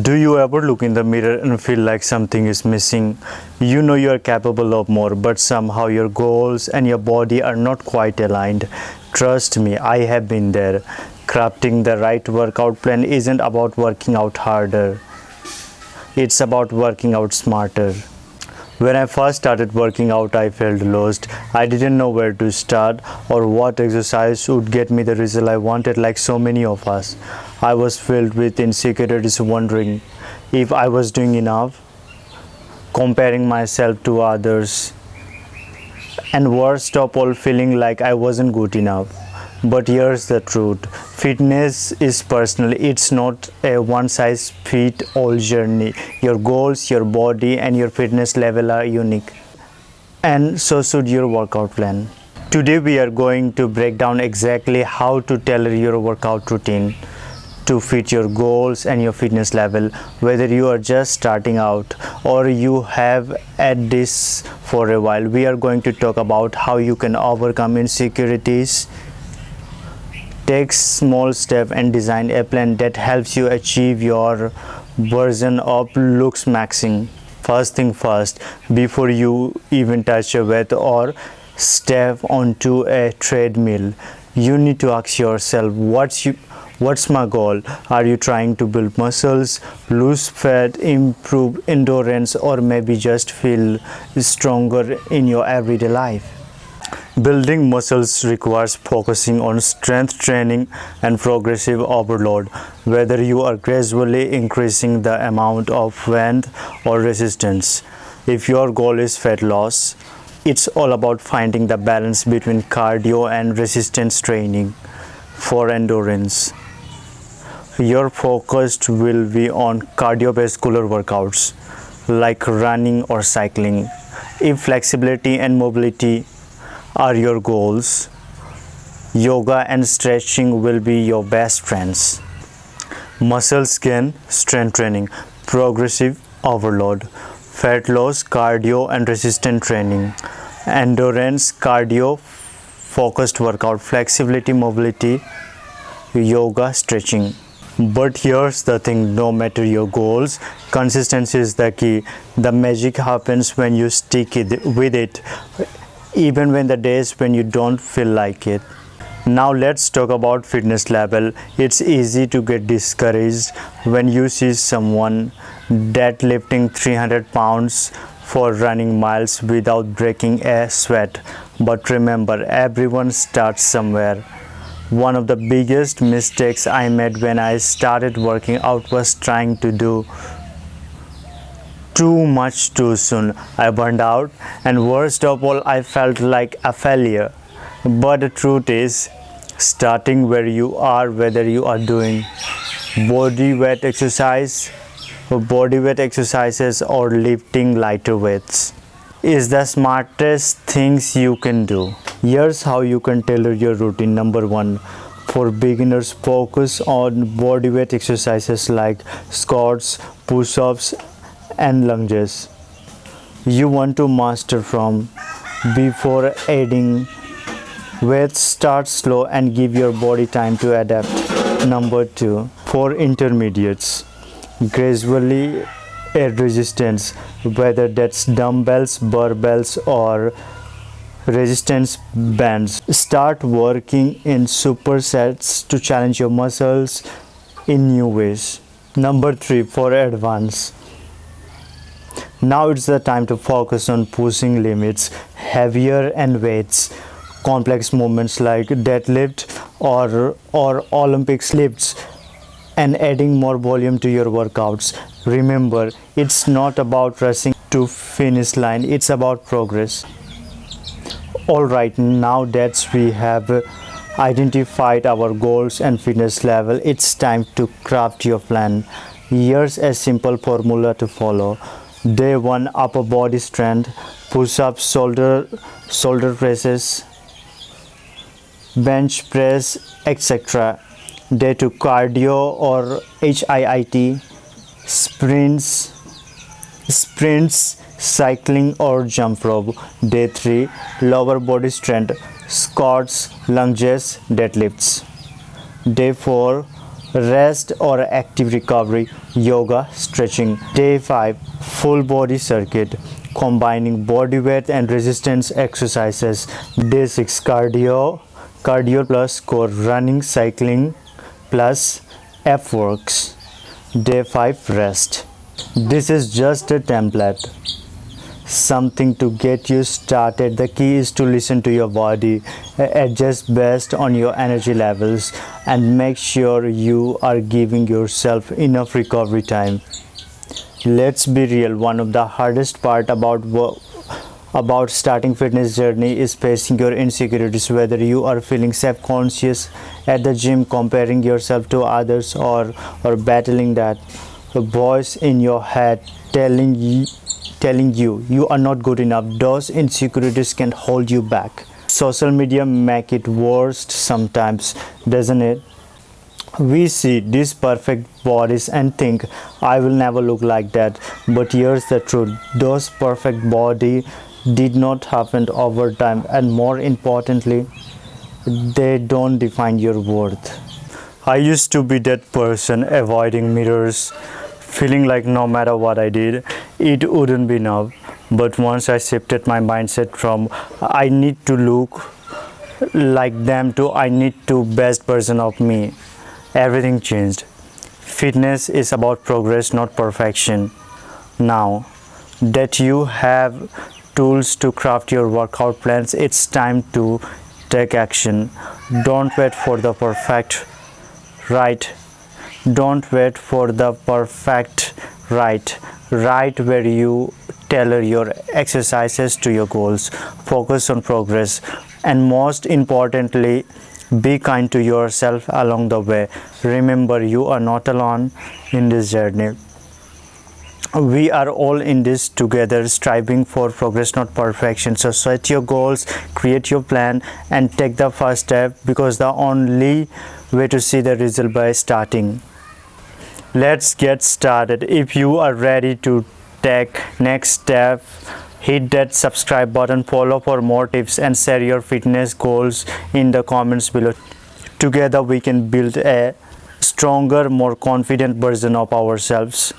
Do you ever look in the mirror and feel like something is missing? You know you are capable of more, but somehow your goals and your body are not quite aligned. Trust me, I have been there. Crafting the right workout plan isn't about working out harder, it's about working out smarter. When I first started working out, I felt lost. I didn't know where to start or what exercise would get me the result I wanted, like so many of us. I was filled with insecurities, wondering if I was doing enough, comparing myself to others, and worst of all, feeling like I wasn't good enough. But here's the truth, fitness is personal, it's not a one size fits all journey. Your goals, your body, and your fitness level are unique, and so should your workout plan. Today, we are going to break down exactly how to tailor your workout routine to fit your goals and your fitness level, whether you are just starting out or you have at this for a while. We are going to talk about how you can overcome insecurities, take small steps, and design a plan that helps you achieve your version of Looksmaxxing. First thing first, before you even touch a weight or step onto a treadmill, you need to ask yourself, what's my goal? Are you trying to build muscles, lose fat, improve endurance, or maybe just feel stronger in your everyday life? Building muscles requires focusing on strength training and progressive overload, whether you are gradually increasing the amount of weight or resistance. If your goal is fat loss, it's all about finding the balance between cardio and resistance training. For endurance, your focus will be on cardiovascular workouts like running or cycling. If flexibility and mobility are your goals, yoga and stretching will be your best friends. Muscles gain, strength training, progressive overload, fat loss, cardio and resistance training, endurance, cardio focused workout, flexibility, mobility, yoga, stretching. But here's the thing, no matter your goals, consistency is the key. The magic happens when you stick with it, even when the days when you don't feel like it. Now let's talk about fitness level. It's easy to get discouraged when you see someone deadlifting 300 pounds for running miles without breaking a sweat. But remember, everyone starts somewhere. One of the biggest mistakes I made when I started working out was trying to do too much too soon. I burned out, and worst of all, I felt like a failure. But the truth is, starting where you are, whether you are doing body weight exercises or lifting lighter weights, is the smartest things you can do. Here's how you can tailor your routine. Number one, for beginners, focus on body weight exercises like squats, push-ups, and lunges. You want to master from before adding weights. Start slow and give your body time to adapt. Number two, for intermediates, gradually add resistance, whether that's dumbbells, barbells, or resistance bands. Start working in supersets to challenge your muscles in new ways. Number three, for advanced, now it's the time to focus on pushing limits, heavier and weights, complex movements like deadlift or Olympics lifts, and adding more volume to your workouts. Remember, it's not about rushing to finish line, it's about progress. Alright, now that we have identified our goals and fitness level, it's time to craft your plan. Here's a simple formula to follow. Day 1, upper body strength, push-ups, shoulder presses, bench press, etc. Day 2, cardio or HIIT, sprints, cycling or jump rope. Day 3, lower body strength, squats, lunges, deadlifts. Day 4, Rest or active recovery, yoga, stretching. Day 5, full body circuit, combining body weight and resistance exercises. Day 6, cardio plus core, running, cycling plus F works. Day 5, rest. This is just a template, something to get you started. The key is to listen to your body, adjust based on your energy levels, and make sure you are giving yourself enough recovery time. Let's be real, one of the hardest part about starting fitness journey is facing your insecurities, whether you are feeling self-conscious at the gym, comparing yourself to others, or battling that voice in your head telling you you are not good enough. Those insecurities can hold you back. Social media make it worse sometimes, doesn't it? We see these perfect bodies and think, I will never look like that. But here's the truth, those perfect body did not happen over time, and more importantly, they don't define your worth. I used to be that person avoiding mirrors, feeling like no matter what I did, it wouldn't be enough. But once I shifted my mindset from I need to look like them to I need to best version of me, everything changed. Fitness is about progress, not perfection. Now that you have tools to craft your workout plans, it's time to take action. Don't wait for the perfect right. Don't wait for the perfect right where you tailor your exercises to your goals. Focus on progress, and most importantly, be kind to yourself along the way. Remember, you are not alone in this journey. We are all in this together, striving for progress, not perfection. So set your goals, create your plan, and take the first step, because the only way to see the result by starting. Let's get started. If you are ready to take next step, hit that subscribe button, follow for more tips, and share your fitness goals in the comments below. Together we can build a stronger, more confident version of ourselves.